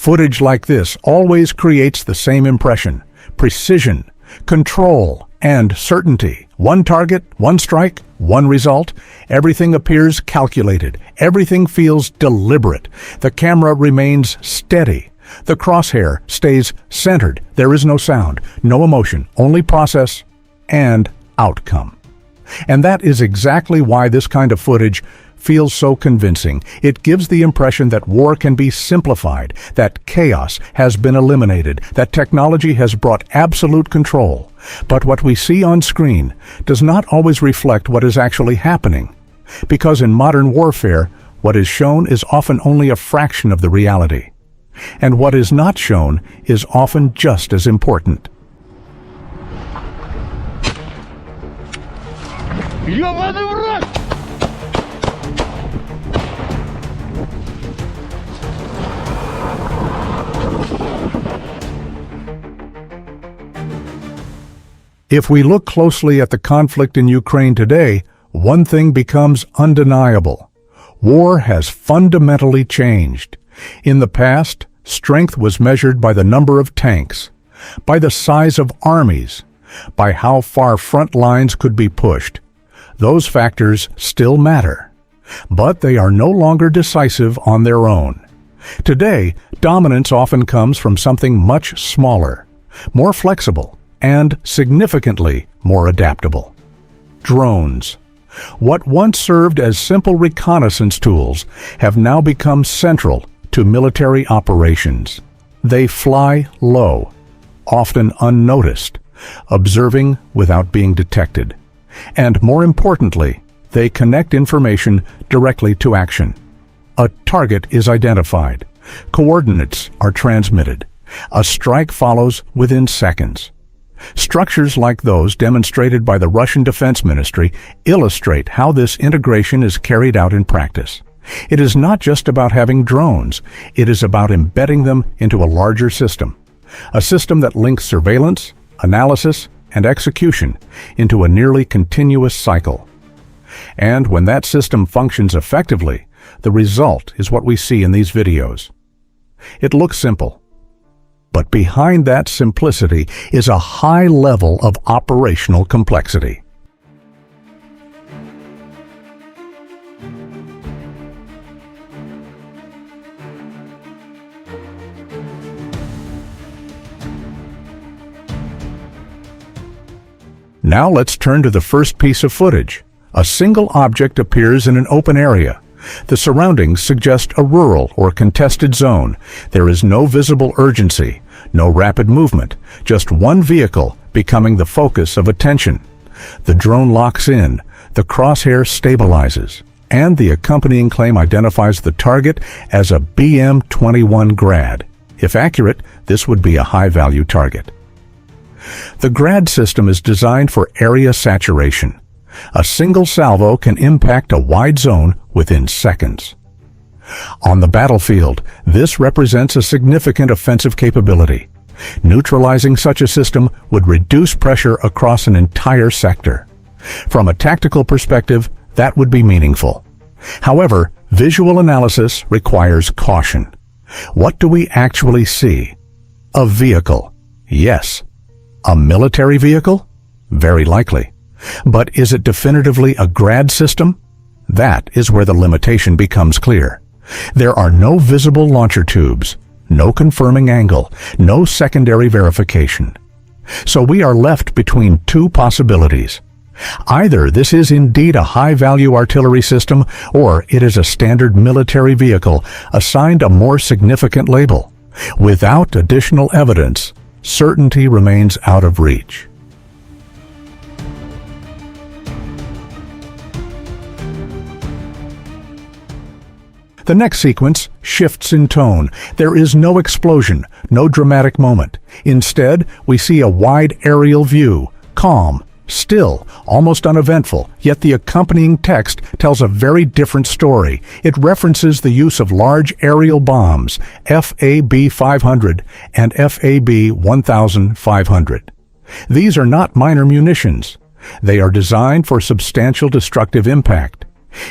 Footage like this always creates the same impression: precision, control, and certainty. One target, one strike, one result. Everything appears calculated. Everything feels deliberate. The camera remains steady. The crosshair stays centered. There is no sound, no emotion, only process and outcome. And that is exactly why this kind of footage feels so convincing. It gives the impression that war can be simplified, that chaos has been eliminated, that technology has brought absolute control. But what we see on screen does not always reflect what is actually happening. Because in modern warfare, what is shown is often only a fraction of the reality. And what is not shown is often just as important. If we look closely at the conflict in Ukraine today, one thing becomes undeniable. War has fundamentally changed. In the past, strength was measured by the number of tanks, by the size of armies, by how far front lines could be pushed. Those factors still matter, but they are no longer decisive on their own. Today, dominance often comes from something much smaller, more flexible, and significantly more adaptable. Drones. What once served as simple reconnaissance tools have now become central to military operations. They fly low, often unnoticed, observing without being detected. And more importantly, they connect information directly to action. A target is identified. Coordinates are transmitted. A strike follows within seconds. Structures like those demonstrated by the Russian Defense Ministry illustrate how this integration is carried out in practice. It is not just about having drones, it is about embedding them into a larger system. A system that links surveillance, analysis, and execution into a nearly continuous cycle. And when that system functions effectively, the result is what we see in these videos. It looks simple. But behind that simplicity is a high level of operational complexity. Now let's turn to the first piece of footage. A single object appears in an open area. The surroundings suggest a rural or contested zone. There is no visible urgency, no rapid movement, just one vehicle becoming the focus of attention. The drone locks in, the crosshair stabilizes, and the accompanying claim identifies the target as a BM-21 Grad. If accurate, this would be a high-value target. The Grad system is designed for area saturation. A single salvo can impact a wide zone within seconds. On the battlefield, this represents a significant offensive capability. Neutralizing such a system would reduce pressure across an entire sector. From a tactical perspective, that would be meaningful. However, visual analysis requires caution. What do we actually see? A vehicle. Yes. A military vehicle? Very likely. But is it definitively a Grad system? That is where the limitation becomes clear. There are no visible launcher tubes, no confirming angle, no secondary verification. So we are left between two possibilities. Either this is indeed a high-value artillery system, or it is a standard military vehicle assigned a more significant label. Without additional evidence, certainty remains out of reach. The next sequence shifts in tone. There is no explosion, no dramatic moment. Instead, we see a wide aerial view, calm, still, almost uneventful, yet the accompanying text tells a very different story. It references the use of large aerial bombs, FAB-500 and FAB-1500. These are not minor munitions. They are designed for substantial destructive impact.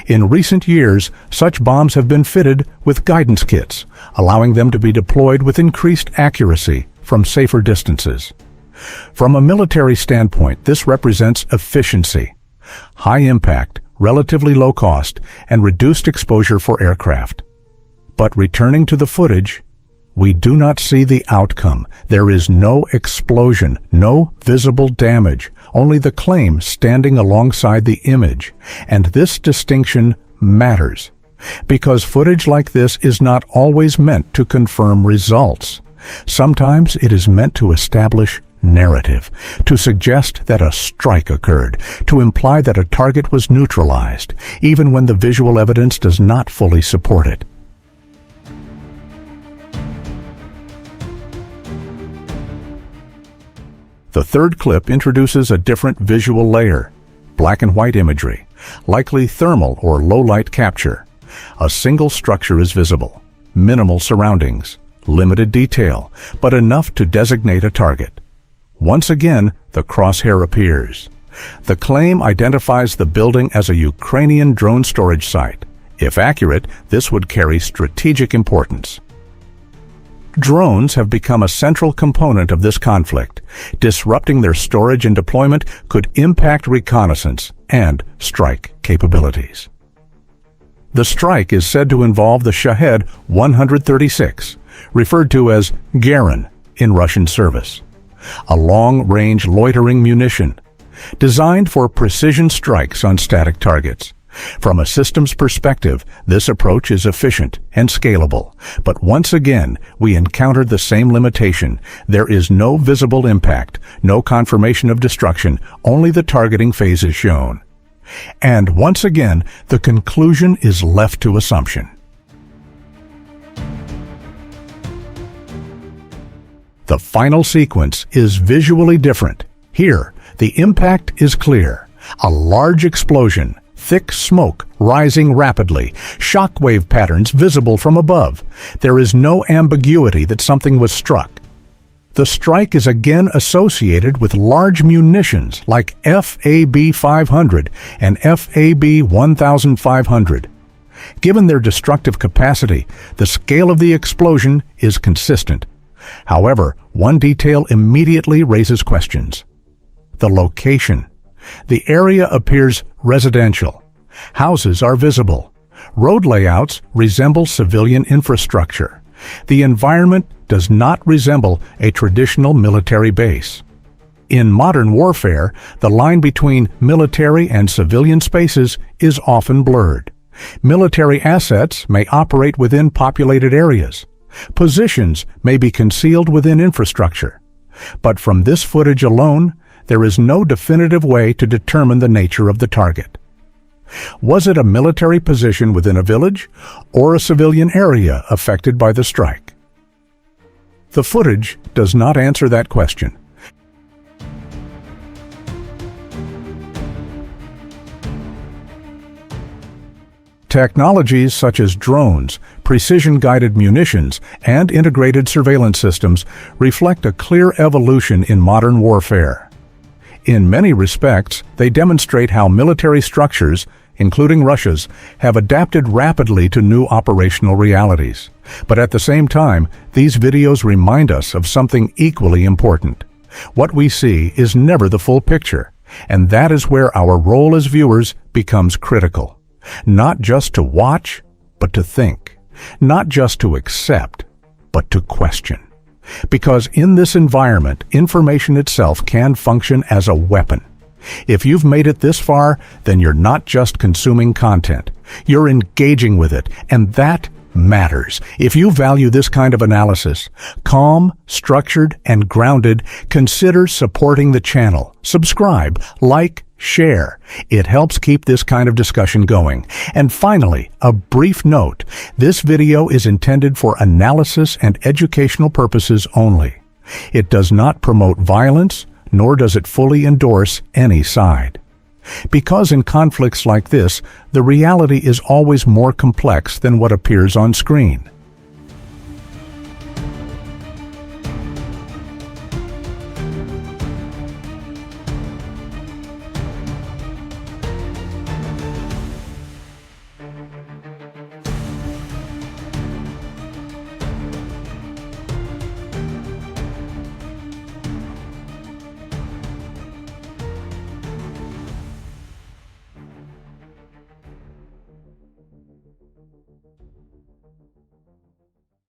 In recent years, such bombs have been fitted with guidance kits, allowing them to be deployed with increased accuracy from safer distances. From a military standpoint, this represents efficiency, high impact, relatively low cost, and reduced exposure for aircraft. But returning to the footage, we do not see the outcome. There is no explosion, no visible damage, only the claim standing alongside the image. And this distinction matters, because footage like this is not always meant to confirm results. Sometimes it is meant to establish narrative, to suggest that a strike occurred, to imply that a target was neutralized, even when the visual evidence does not fully support it. The third clip introduces a different visual layer, black and white imagery, likely thermal or low-light capture. A single structure is visible, minimal surroundings, limited detail, but enough to designate a target. Once again, the crosshair appears. The claim identifies the building as a Ukrainian drone storage site. If accurate, this would carry strategic importance. Drones have become a central component of this conflict. Disrupting their storage and deployment could impact reconnaissance and strike capabilities. The strike is said to involve the Shahed 136, referred to as Garin in Russian service, a long-range loitering munition designed for precision strikes on static targets. From a systems perspective, this approach is efficient and scalable, but once again, we encountered the same limitation. There is no visible impact, no confirmation of destruction, only the targeting phase is shown. And once again, the conclusion is left to assumption. The final sequence is visually different. Here, the impact is clear. A large explosion, thick smoke rising rapidly, shockwave patterns visible from above. There is no ambiguity that something was struck. The strike is again associated with large munitions like FAB-500 and FAB-1500. Given their destructive capacity, the scale of the explosion is consistent. However, one detail immediately raises questions. The location. The area appears residential. Houses are visible. Road layouts resemble civilian infrastructure. The environment does not resemble a traditional military base. In modern warfare, the line between military and civilian spaces is often blurred. Military assets may operate within populated areas. Positions may be concealed within infrastructure. But from this footage alone, there is no definitive way to determine the nature of the target. Was it a military position within a village or a civilian area affected by the strike? The footage does not answer that question. Technologies such as drones, precision-guided munitions, and integrated surveillance systems reflect a clear evolution in modern warfare. In many respects, they demonstrate how military structures, including Russia's, have adapted rapidly to new operational realities. But at the same time, these videos remind us of something equally important. What we see is never the full picture, and that is where our role as viewers becomes critical. Not just to watch, but to think. Not just to accept, but to question. Because in this environment, information itself can function as a weapon. If you've made it this far, then you're not just consuming content. You're engaging with it, and that matters. If you value this kind of analysis, calm, structured, and grounded, consider supporting the channel. Subscribe, like, share. It helps keep this kind of discussion going. And finally, a brief note. This video is intended for analysis and educational purposes only. It does not promote violence, nor does it fully endorse any side. Because in conflicts like this, the reality is always more complex than what appears on screen.